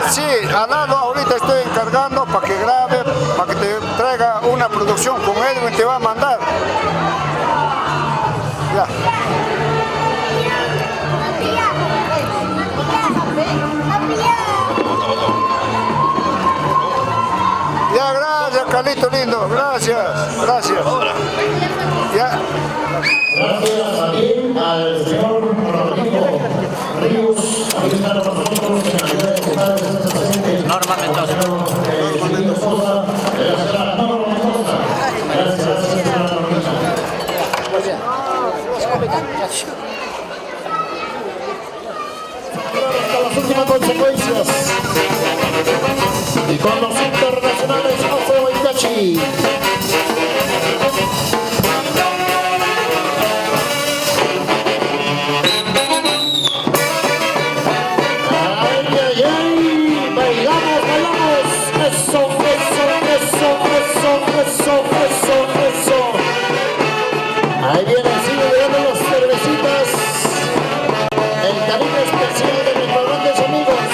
Sí, al lado ahorita estoy encargando para que grabe, para que te traiga una producción con Edwin, te va a mandar. Ya. Ya, gracias, Carlito lindo, gracias, gracias. Ya. Gracias también al señor Rodrigo Ríos, aquí está con nosotros en la ciudad de Costales, está presente. Norma Mendoza. Hasta las últimas consecuencias. Y con los internacionales Afro y Gachi. Eso. Ahí viene, sigue llegando las cervecitas. El cariño especial de nuestros grandes amigos.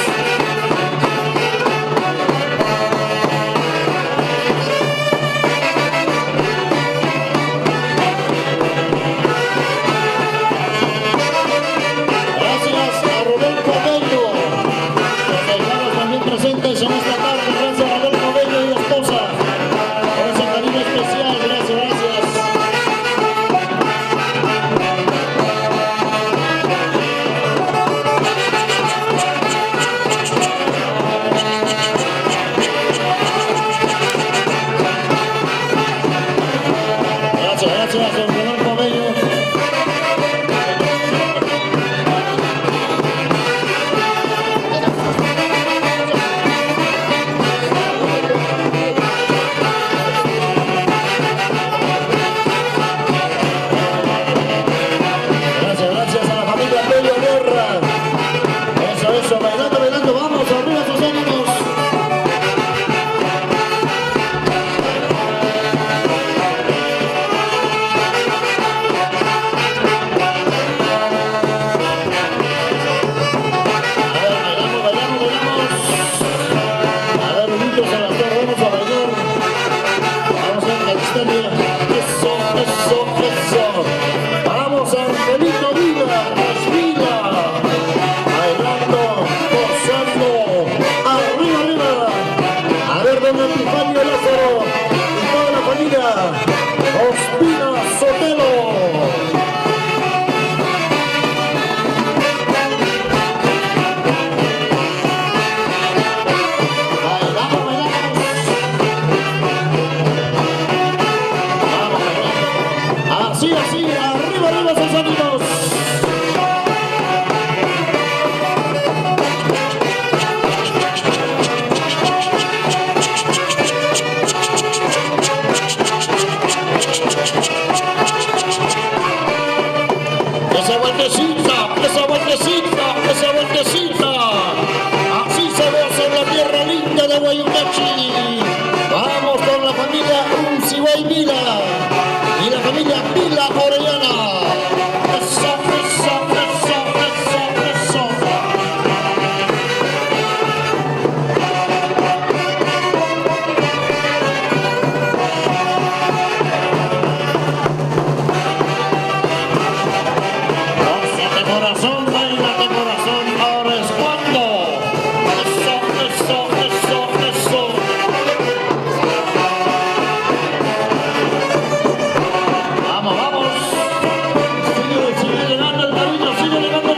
Gracias a Rubén Covello, que estamos también presentes en esta tarde. Gracias a Rubén Covello y esposa. Especial, gracias. Gracias, don Rubén Covello. Gracias a la familia Pello Guerra. Eso, bailando, vamos, arriba sus ánimos. Bailamos. A ver, unidos a las dos, vamos a bailar. Vamos a ver la distancia. Eso. Vamos, Angelito Vila, Vila. Bailando, gozando. Arriba. A ver, don Epifanio Lázaro y toda la familia. Ospina Sotelo. Así, arriba sus amigos. Esa vueltecita. Así se goza en la tierra linda de Guayucachi. Vamos con la familia Unciguay Vila y la familia Vila Orellana. Eso. Baila de corazón, ahora es cuando. Eso. Vamos. Sigue llegando el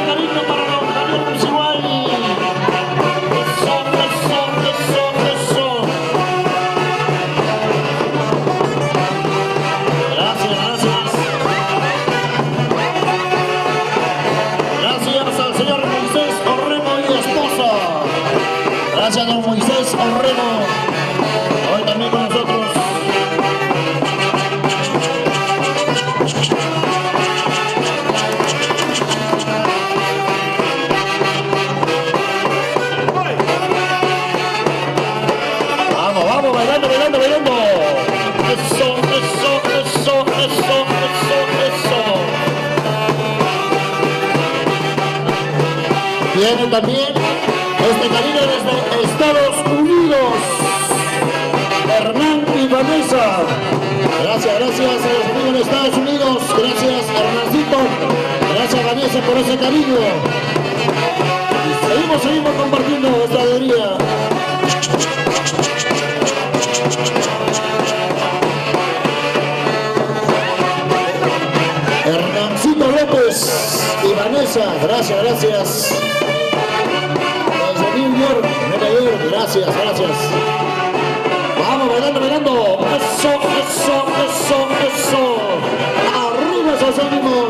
cariño para los Javier Unciguay. Eso. Gracias al señor Moisés Orrego y esposa. Gracias, don Moisés Orrego. Hoy también con nosotros. Vamos, bailando. Eso. Viene también este cariño desde cariño. Y seguimos compartiendo esta alegría. Hernancito López y Vanessa, gracias. Desde New York, Nueva York, gracias. Vamos bailando. Eso. Arriba esos ánimos.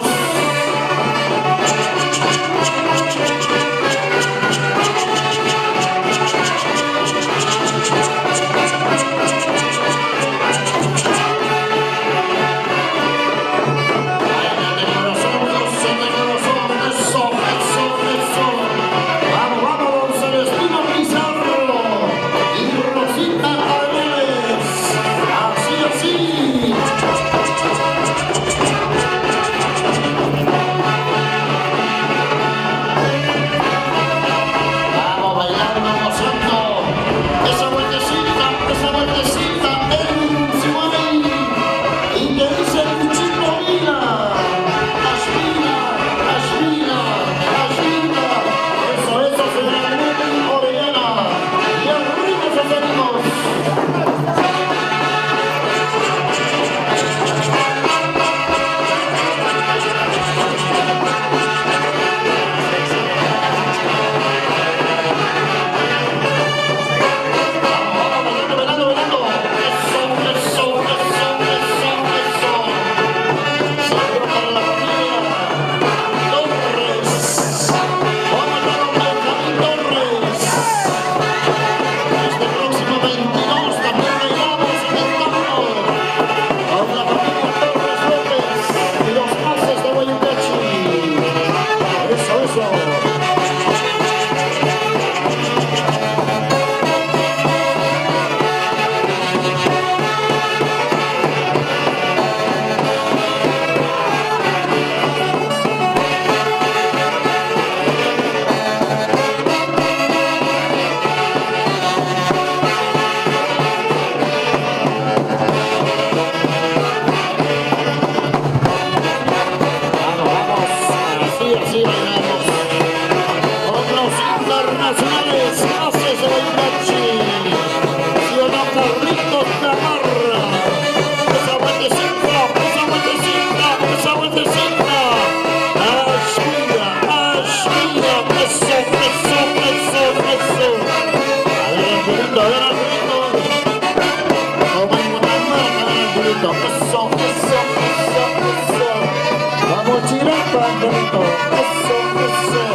Vamos chirapa, bonito. Eso.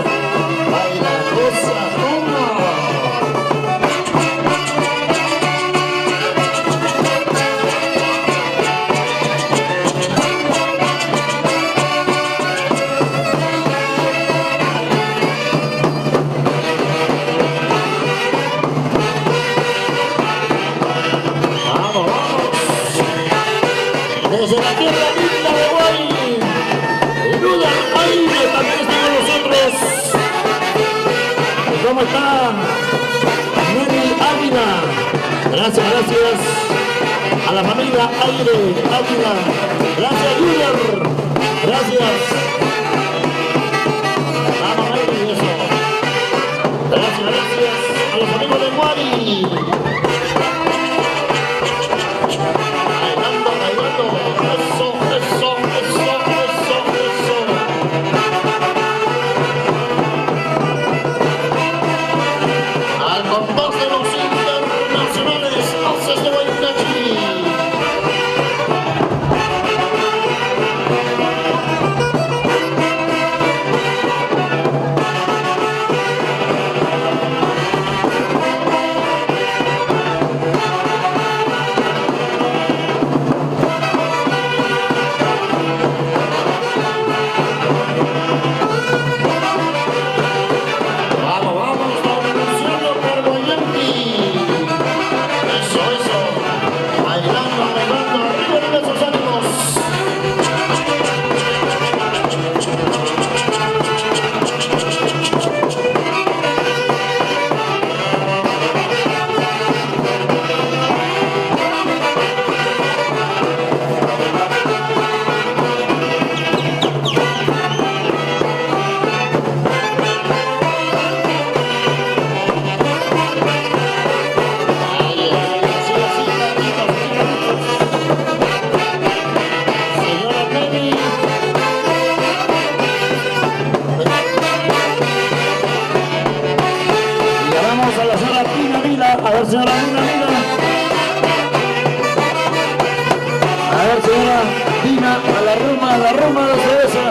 Baila, goza, toma. Desde la tierra linda de Guay, Duda Aire también está con nosotros. ¿Cómo está? Neri Ávila. Gracias a la familia Aire Ávila. Gracias, Junior. Gracias. Vamos, Aire, eso. Gracias a los amigos de Guay. Vamos, estamos anunciando Carboyanqui. Vamos a la señora Dina Mila. A ver, señora Dina Mila. A ver, señora Dina, a la Roma, la cerveza.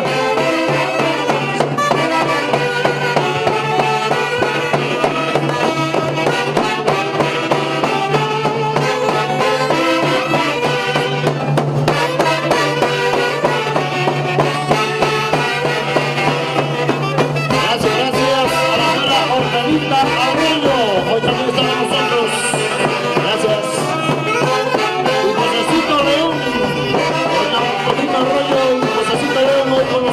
Arroyo, hoy también está con nosotros. Gracias. Y Josecito León, Arroyo y Josecito León hoy con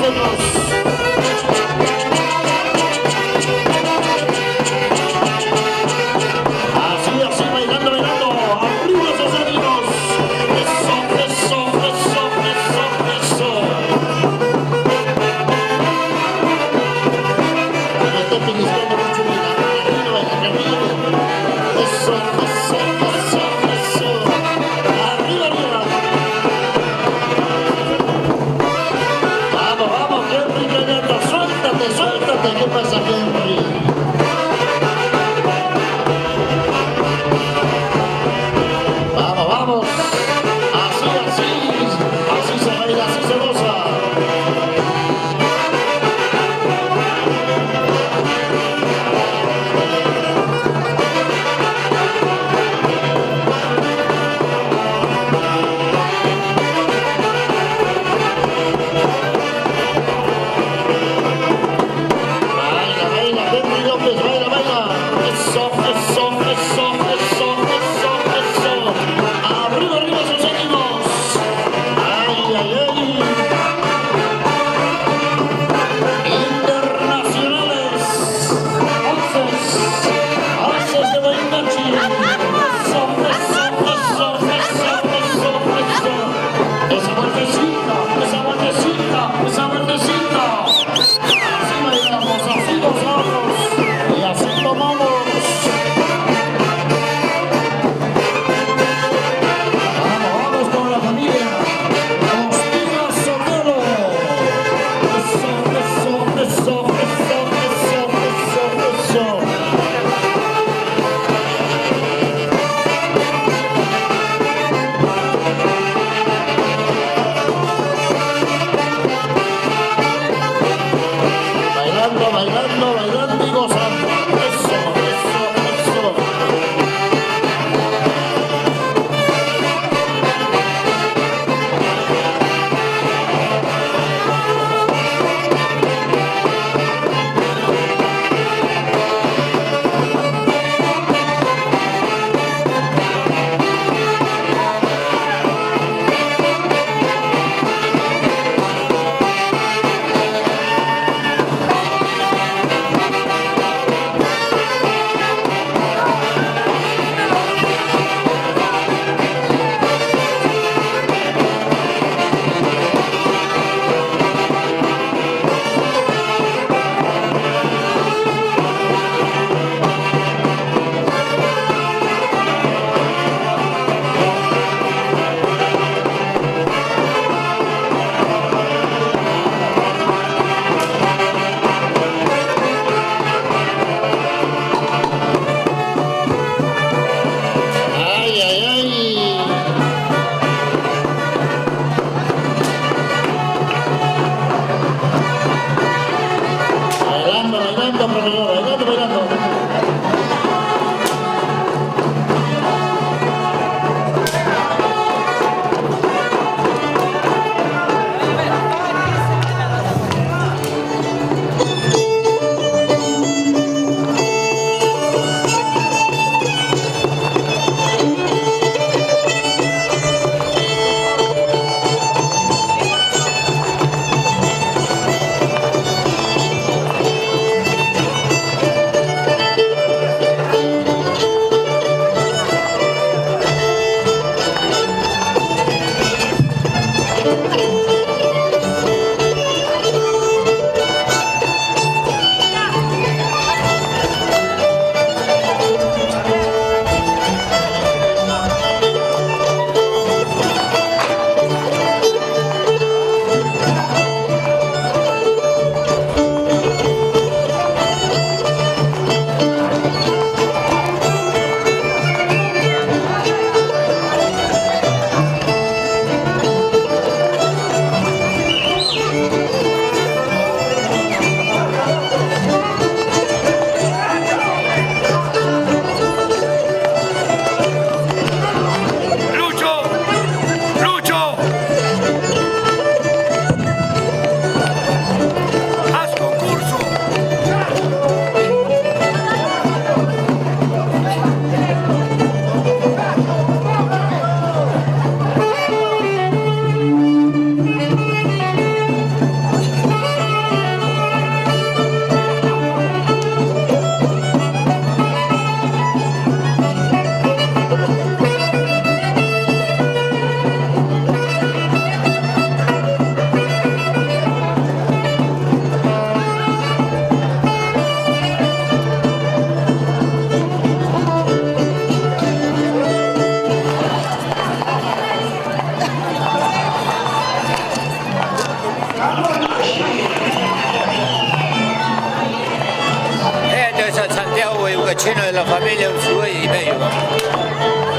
Ushuaia y medio.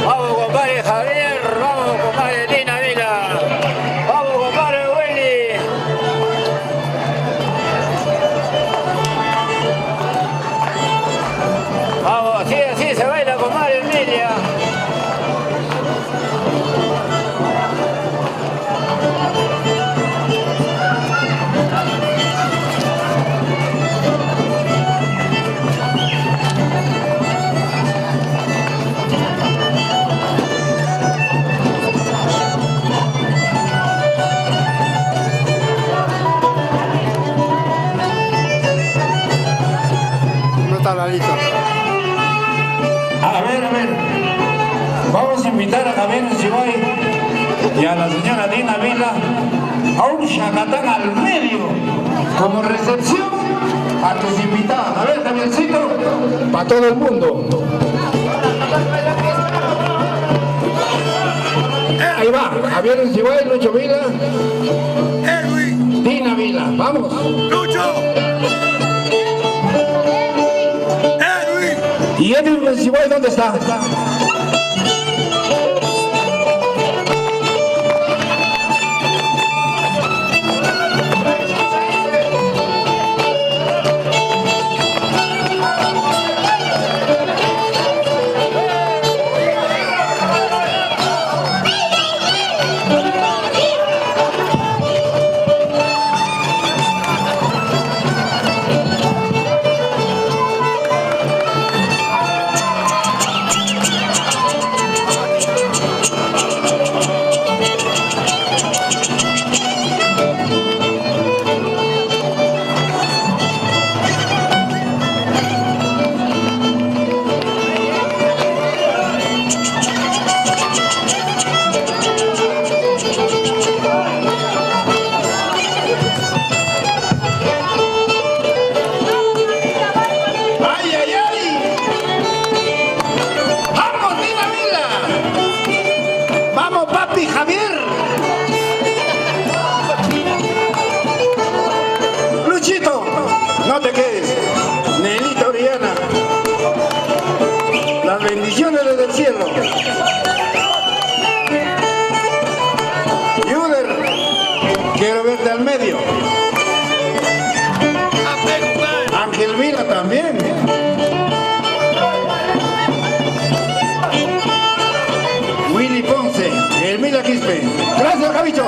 Vamos, compadre Javier, vamos, compadre Dina Vila. Vamos, compadre Willy. Vamos, así se baila, compadre Emilia. No está la lista. A ver, vamos a invitar a Javier Uncibay y a la señora Dina Vila a un chacatán al medio como recepción a tus invitados. A ver, Javiercito, para todo el mundo. Ahí va, Javier Uncibay, Lucho Vila, Dina Vila, vamos. ¿Y Edwin Uncibay dónde está? Javier. Luchito, no te quedes. Nenita Oriana. Las bendiciones desde el cielo. Yuder, quiero verte al medio. Ángel Vila también. Willy Ponce, el Mila Quispe. Gracias, Javicho.